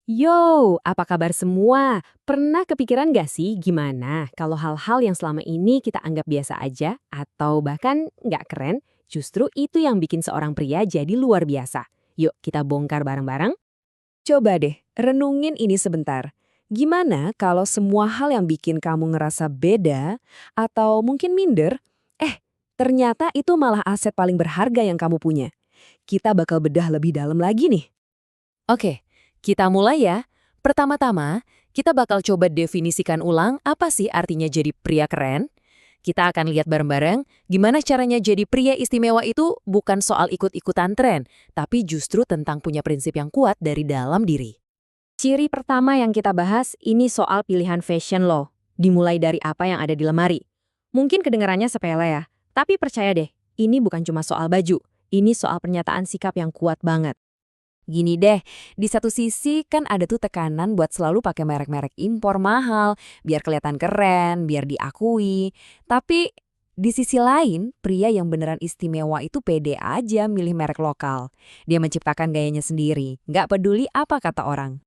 Yo, apa kabar semua? Pernah kepikiran gak sih gimana kalau hal-hal yang selama ini kita anggap biasa aja atau bahkan nggak keren, justru itu yang bikin seorang pria jadi luar biasa. Yuk kita bongkar bareng-bareng. Coba deh, renungin ini sebentar. Gimana kalau semua hal yang bikin kamu ngerasa beda atau mungkin minder, ternyata itu malah aset paling berharga yang kamu punya. Kita bakal bedah lebih dalam lagi nih. Oke, kita mulai ya. Pertama-tama, kita bakal coba definisikan ulang apa sih artinya jadi pria keren. Kita akan lihat bareng-bareng gimana caranya jadi pria istimewa itu bukan soal ikut-ikutan tren, tapi justru tentang punya prinsip yang kuat dari dalam diri. Ciri pertama yang kita bahas ini soal pilihan fashion lo. Dimulai dari apa yang ada di lemari. Mungkin kedengarannya sepele ya, tapi percaya deh, ini bukan cuma soal baju. Ini soal pernyataan sikap yang kuat banget. Gini deh, di satu sisi kan ada tuh tekanan buat selalu pakai merek-merek impor mahal, biar kelihatan keren, biar diakui. Tapi di sisi lain, pria yang beneran istimewa itu pede aja milih merek lokal. Dia menciptakan gayanya sendiri, nggak peduli apa kata orang.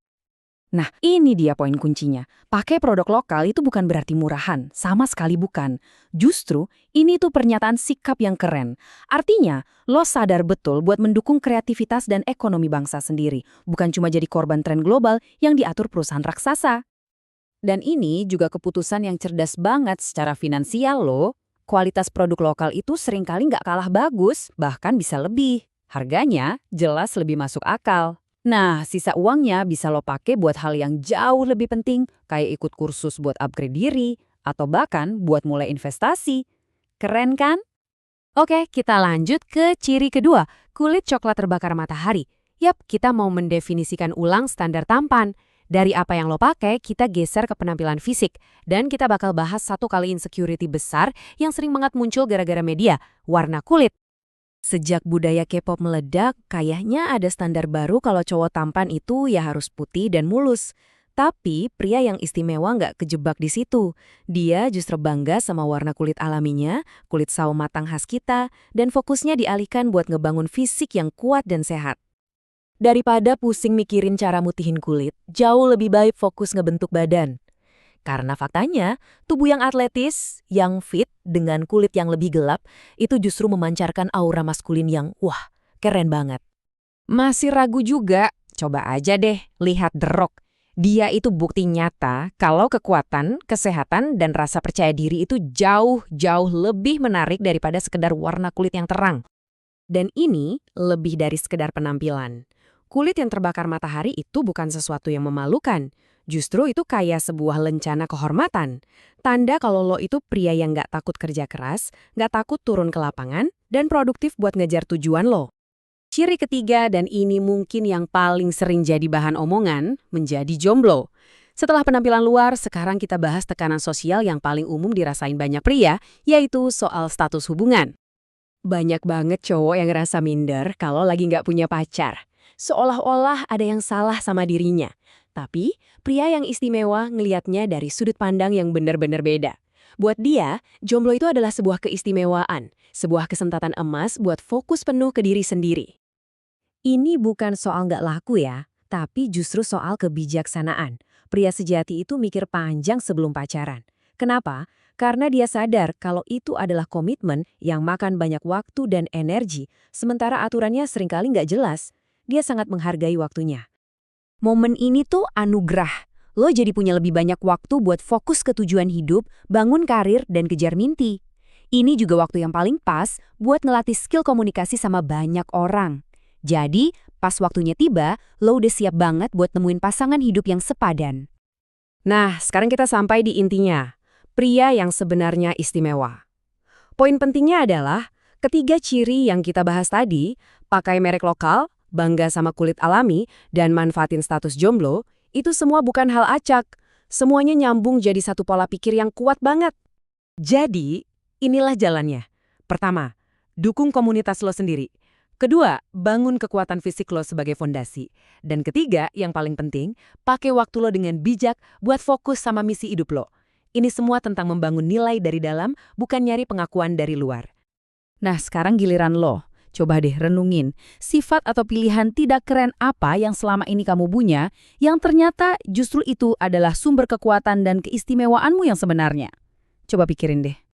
Nah, ini dia poin kuncinya. Pakai produk lokal itu bukan berarti murahan, sama sekali bukan. Justru, ini tuh pernyataan sikap yang keren. Artinya, lo sadar betul buat mendukung kreativitas dan ekonomi bangsa sendiri, bukan cuma jadi korban tren global yang diatur perusahaan raksasa. Dan ini juga keputusan yang cerdas banget secara finansial loh. Kualitas produk lokal itu seringkali nggak kalah bagus, bahkan bisa lebih. Harganya jelas lebih masuk akal. Nah, sisa uangnya bisa lo pakai buat hal yang jauh lebih penting, kayak ikut kursus buat upgrade diri, atau bahkan buat mulai investasi. Keren kan? Oke, kita lanjut ke ciri kedua, kulit coklat terbakar matahari. Yap, kita mau mendefinisikan ulang standar tampan. Dari apa yang lo pakai, kita geser ke penampilan fisik. Dan kita bakal bahas satu kali insecurity besar yang sering banget muncul gara-gara media, warna kulit. Sejak budaya K-pop meledak, kayaknya ada standar baru kalau cowok tampan itu ya harus putih dan mulus. Tapi pria yang istimewa nggak kejebak di situ. Dia justru bangga sama warna kulit alaminya, kulit sawo matang khas kita, dan fokusnya dialihkan buat ngebangun fisik yang kuat dan sehat. Daripada pusing mikirin cara mutihin kulit, jauh lebih baik fokus ngebentuk badan. Karena faktanya, tubuh yang atletis, yang fit, dengan kulit yang lebih gelap, itu justru memancarkan aura maskulin yang, wah, keren banget. Masih ragu juga? Coba aja deh, lihat The Rock. Dia itu bukti nyata kalau kekuatan, kesehatan, dan rasa percaya diri itu jauh-jauh lebih menarik daripada sekedar warna kulit yang terang. Dan ini lebih dari sekedar penampilan. Kulit yang terbakar matahari itu bukan sesuatu yang memalukan. Justru itu kayak sebuah lencana kehormatan. Tanda kalau lo itu pria yang nggak takut kerja keras, nggak takut turun ke lapangan, dan produktif buat ngejar tujuan lo. Ciri ketiga, dan ini mungkin yang paling sering jadi bahan omongan, menjadi jomblo. Setelah penampilan luar, sekarang kita bahas tekanan sosial yang paling umum dirasain banyak pria, yaitu soal status hubungan. Banyak banget cowok yang ngerasa minder kalau lagi nggak punya pacar. Seolah-olah ada yang salah sama dirinya. Tapi, pria yang istimewa ngelihatnya dari sudut pandang yang benar-benar beda. Buat dia, jomblo itu adalah sebuah keistimewaan, sebuah kesempatan emas buat fokus penuh ke diri sendiri. Ini bukan soal nggak laku ya, tapi justru soal kebijaksanaan. Pria sejati itu mikir panjang sebelum pacaran. Kenapa? Karena dia sadar kalau itu adalah komitmen yang makan banyak waktu dan energi, sementara aturannya seringkali nggak jelas. Dia sangat menghargai waktunya. Momen ini tuh anugerah. Lo jadi punya lebih banyak waktu buat fokus ke tujuan hidup, bangun karir, dan kejar mimpi. Ini juga waktu yang paling pas buat ngelatih skill komunikasi sama banyak orang. Jadi, pas waktunya tiba, lo udah siap banget buat nemuin pasangan hidup yang sepadan. Nah, sekarang kita sampai di intinya. Pria yang sebenarnya istimewa. Poin pentingnya adalah, ketiga ciri yang kita bahas tadi, pakai merek lokal, bangga sama kulit alami, dan manfaatin status jomblo, itu semua bukan hal acak. Semuanya nyambung jadi satu pola pikir yang kuat banget. Jadi, inilah jalannya. Pertama, dukung komunitas lo sendiri. Kedua, bangun kekuatan fisik lo sebagai fondasi. Dan ketiga, yang paling penting, pakai waktu lo dengan bijak buat fokus sama misi hidup lo. Ini semua tentang membangun nilai dari dalam, bukan nyari pengakuan dari luar. Nah, sekarang giliran lo. Coba deh renungin, sifat atau pilihan tidak keren apa yang selama ini kamu punya, yang ternyata justru itu adalah sumber kekuatan dan keistimewaanmu yang sebenarnya. Coba pikirin deh.